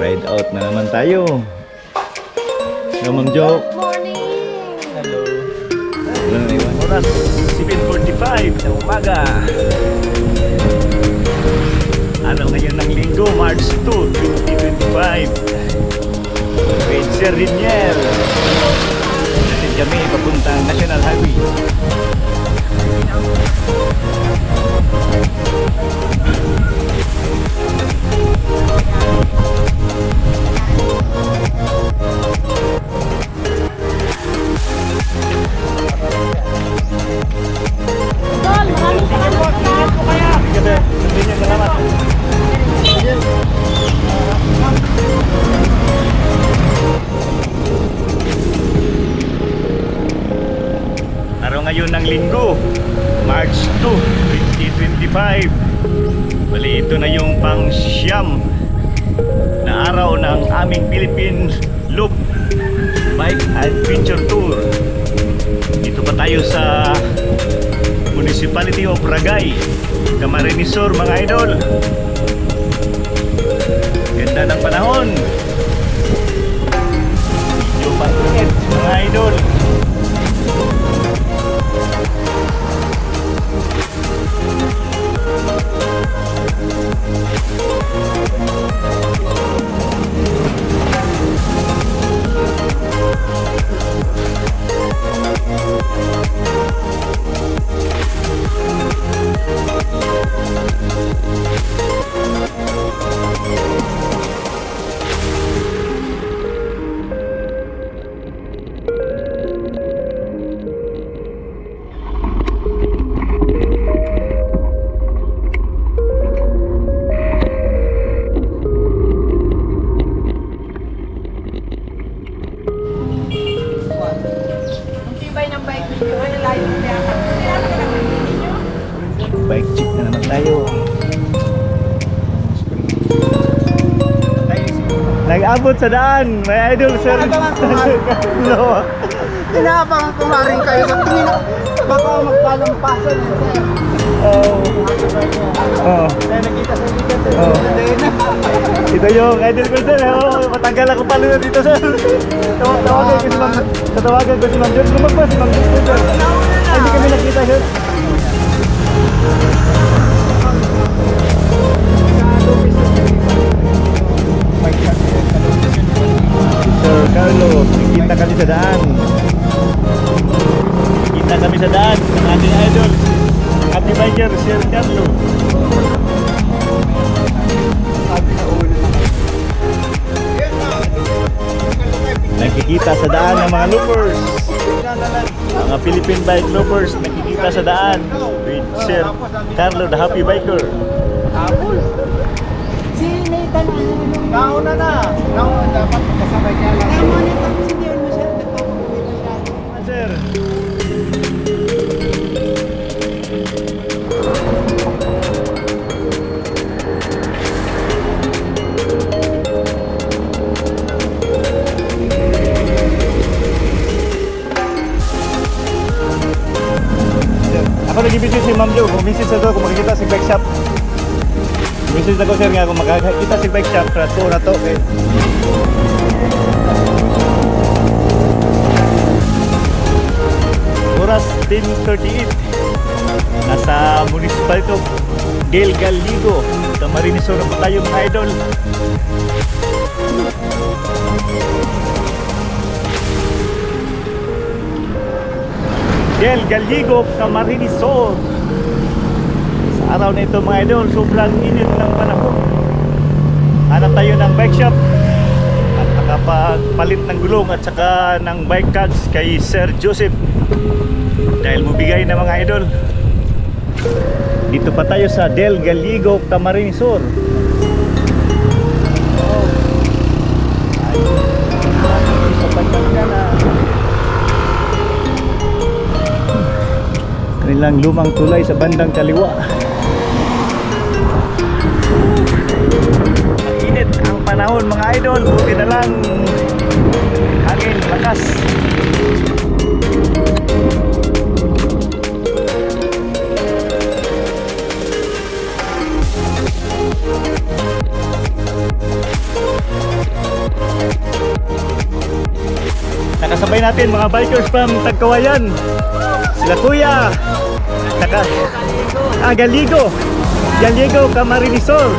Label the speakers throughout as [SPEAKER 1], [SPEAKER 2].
[SPEAKER 1] Ride out na naman tayo. Hello, Ma'am Jo.
[SPEAKER 2] Good morning!
[SPEAKER 1] Hello. Wala na iwan.
[SPEAKER 3] Oras 7:45 ng umaga. Araw ngayon ng Linggo, March 2, 2025. With Sir Rinier. Natin kami papuntang National Highway.
[SPEAKER 2] Tol, maraming salamat po kaya.
[SPEAKER 3] Araw ngayon ng Linggo, March 2, 2025. Bali, ito na yung pang-siyam na araw ng aming Philippine Loop Bike Adventure Tour. Dito pa tayo sa Municipality of Ragay, Camarines Sur, mga idol. Ganda ng panahon. Medyo pag-init, mga idol.
[SPEAKER 1] Bike check na naman tayo. Nag-abot sa daan, may idol, Sir. No.
[SPEAKER 4] Inaabangan ko nga rin kayo sa tingin na baka magpalampasan eh, sir.
[SPEAKER 1] Oh.
[SPEAKER 4] Kaya nakita sa likat eh.
[SPEAKER 1] Oh. Ito yung idol ko, Sir. Oh, matagal ako palo na dito, Sir. Tawagan ko si Ma'am. Tatawagan ko si Ma'am John. Lumagpas si Ma'am John, Sir. Ay, hindi kami nakita, Sir. Sir Carlos, nakita kami sa daan. Nakita kami sa daan ng ating idol, happy biker, Sir Carlos. Nakikita sa daan ng mga loopers, mga Philippine bike loopers, nakikita sa daan with Sir Carlo, the happy biker.
[SPEAKER 4] Si Nathan nauna na. Nauna dapat kasabay niya lang. Tama na ito si Dion mo siya. Nagpapakuwi na siya.
[SPEAKER 1] Sir. Ako nag-visit si Ma'am Jo. Kung visit sa to, kung makikita si bike shop. Visit ako, Sir, nga kung makikita si bike shop sa to na to. Okay. Oras 10:38. Nasa Municipality of Del Galigo, Camarines Sur na po tayo, mga idol. Del Galigo, Camarines Sur. Sa araw na ito, mga idol, sobrang init ng panahon. Hanap tayo ng bike shop at nakapagpalit ng gulong at saka ng bike cards kay Sir Joseph dahil mabigay na, mga idol. Dito pa tayo sa Del Galigo, Camarines Sur. Kanilang lumang tulay sa bandang kaliwa. Mainit ang panahon, mga idol. Buti na lang hangin lakas. kasabay natin mga bikers from Tagkawayan. Sila Kuya. Galigo. Galigo Camarinesor.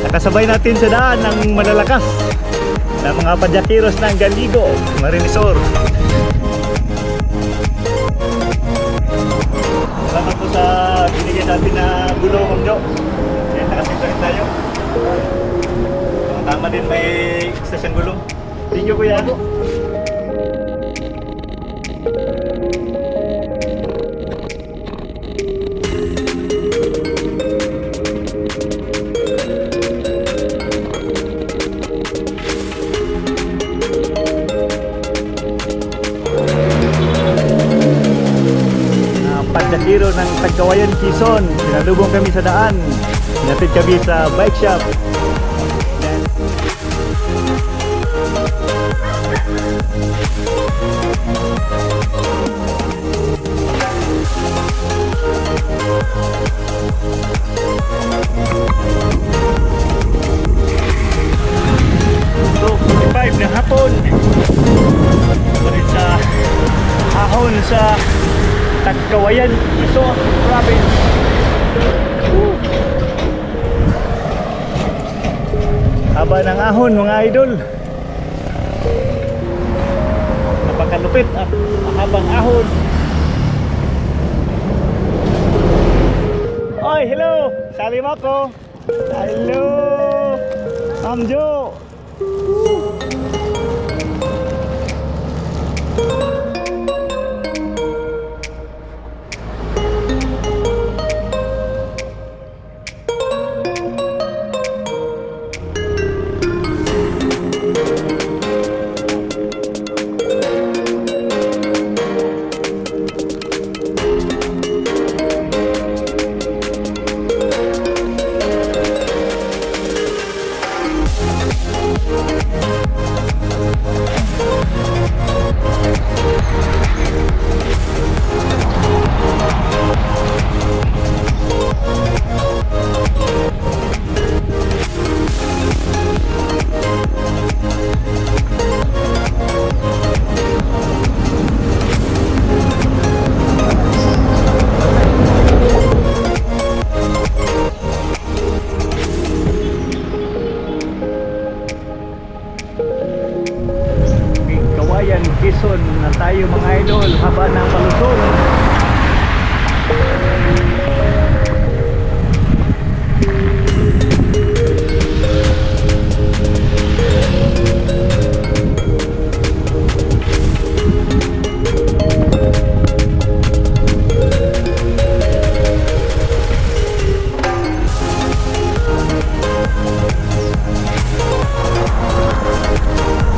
[SPEAKER 1] Nakasabay natin sa daan ng malalakas na mga padyakiros ng Galigo Camarinesor. Salamat po sa binigay natin na gulong, Ma'am Jo. Kaya nakasinta rin tayo. Tama din may station gulong. Thank you, Kuya. Padjakiro ng Tagkawayan, Quezon. Pinalubong kami sa daan. Pinatid kami sa bike shop. So, 45 na hapon. Balik sa ahon sa Tagkawayan, Quezon Province. Haba ng ahon mga idol. Napakalupit at mahabang ahon. Oy, hello! Salim ako. Hello! Ma'am Jo. Quezon na tayo mga idol, haba ng palusong.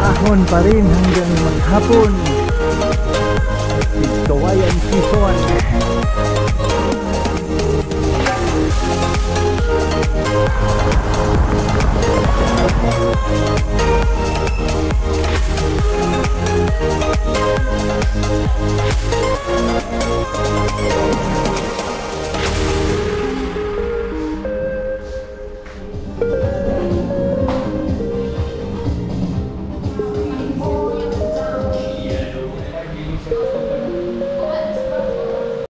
[SPEAKER 1] Ahon pa rin hanggang maghapon. Tagkawayan